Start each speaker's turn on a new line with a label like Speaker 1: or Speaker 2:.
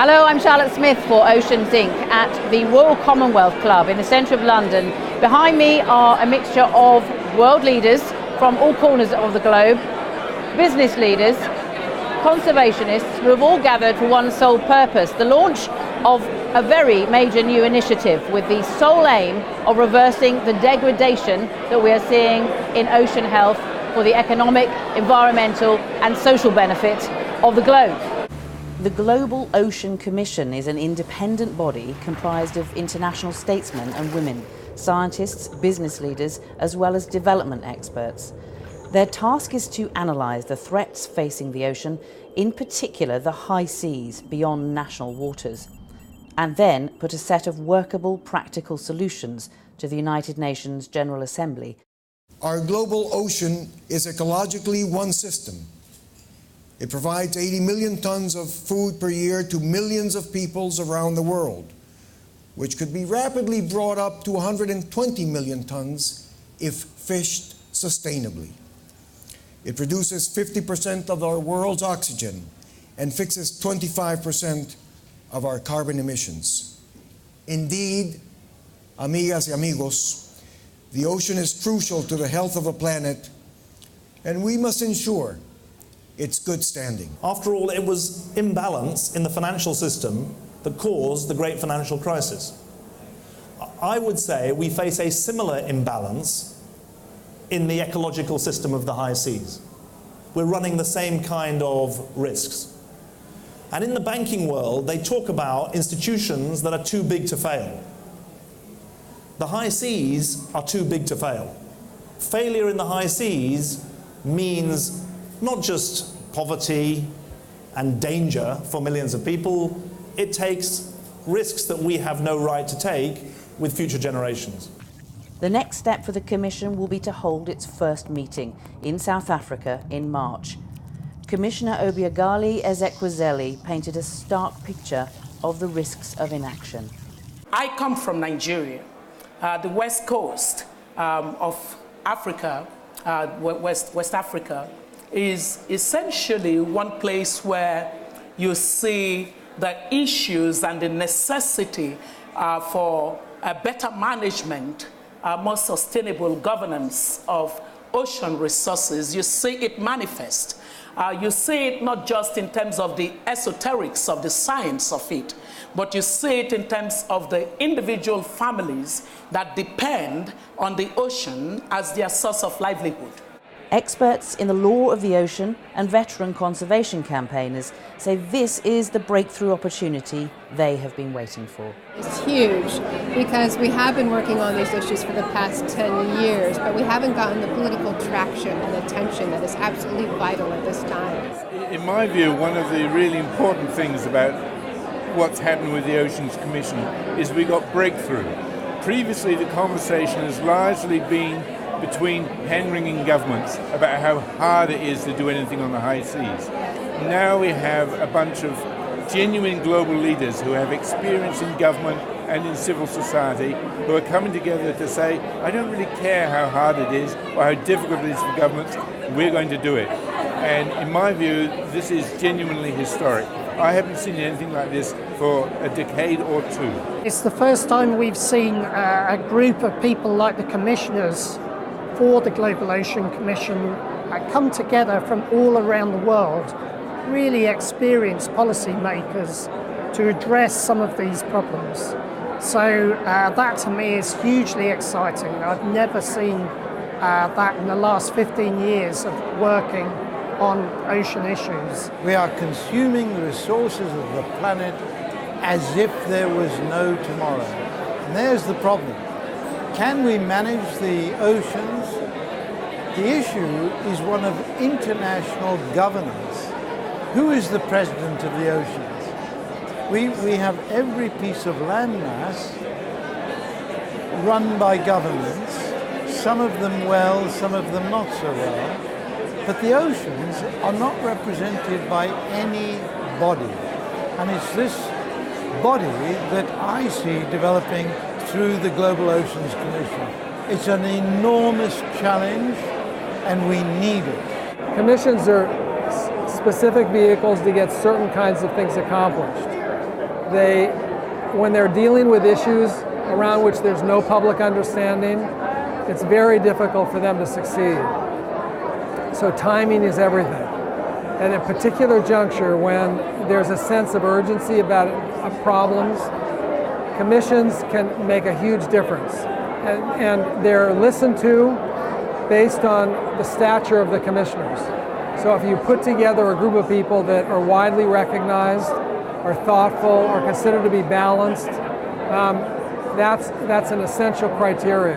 Speaker 1: Hello, I'm Charlotte Smith for Oceans Inc. at the Royal Commonwealth Club in the centre of London. Behind me are a mixture of world leaders from all corners of the globe, business leaders, conservationists who have all gathered for one sole purpose, the launch of a very major new initiative with the sole aim of reversing the degradation that we are seeing in ocean health for the economic, environmental and social benefit of the globe. The Global Ocean Commission is an independent body comprised of international statesmen and women, scientists, business leaders, as well as development experts. Their task is to analyse the threats facing the ocean, in particular the high seas beyond national waters, and then put a set of workable, practical solutions to the United Nations General Assembly.
Speaker 2: Our global ocean is ecologically one system. It provides 80 million tons of food per year to millions of peoples around the world, which could be rapidly brought up to 120 million tons if fished sustainably. It produces 50% of our world's oxygen and fixes 25% of our carbon emissions. Indeed, amigas y amigos, the ocean is crucial to the health of the planet, and we must ensure its good standing.
Speaker 3: After all, it was imbalance in the financial system that caused the great financial crisis. I would say we face a similar imbalance in the ecological system of the high seas. We're running the same kind of risks. And in the banking world, they talk about institutions that are too big to fail. The high seas are too big to fail. Failure in the high seas means not just poverty and danger for millions of people, it takes risks that we have no right to take with future generations.
Speaker 1: The next step for the Commission will be to hold its first meeting in South Africa in March. Commissioner Obiageli Ezekwesili painted a stark picture of the risks of inaction.
Speaker 4: I come from Nigeria, the west coast of Africa, West Africa, is essentially one place where you see the issues and the necessity for a better management, more sustainable governance of ocean resources. You see it manifest. You see it not just in terms of the esoterics of the science of it, but you see it in terms of the individual families that depend on the ocean as their source of livelihood.
Speaker 1: Experts in the law of the ocean and veteran conservation campaigners say this is the breakthrough opportunity they have been waiting for.
Speaker 5: It's huge because we have been working on these issues for the past 10 years, but we haven't gotten the political traction and attention that is absolutely vital at this time.
Speaker 6: In my view, one of the really important things about what's happened with the Oceans Commission is we got breakthrough. Previously, the conversation has largely been between hand-wringing governments about how hard it is to do anything on the high seas. Now we have a bunch of genuine global leaders who have experience in government and in civil society who are coming together to say, I don't really care how hard it is or how difficult it is for governments, we're going to do it. And in my view, this is genuinely historic. I haven't seen anything like this for a decade or two.
Speaker 7: It's the first time we've seen a group of people like the commissioners for the Global Ocean Commission come together from all around the world, really experienced policymakers to address some of these problems. So that to me is hugely exciting. I've never seen that in the last 15 years of working on ocean issues.
Speaker 8: We are consuming the resources of the planet as if there was no tomorrow. And there's the problem. Can we manage the oceans? The issue is one of international governance. Who is the president of the oceans? We have every piece of landmass run by governments, some of them well, some of them not so well, but the oceans are not represented by any body. And it's this body that I see developing through the Global Oceans Commission. It's an enormous challenge and we need it.
Speaker 9: Commissions are specific vehicles to get certain kinds of things accomplished. when they're dealing with issues around which there's no public understanding, it's very difficult for them to succeed. So timing is everything. At a particular juncture, when there's a sense of urgency about problems, commissions can make a huge difference. And they're listened to based on the stature of the commissioners. So if you put together a group of people that are widely recognized, are thoughtful, are considered to be balanced, that's an essential criteria.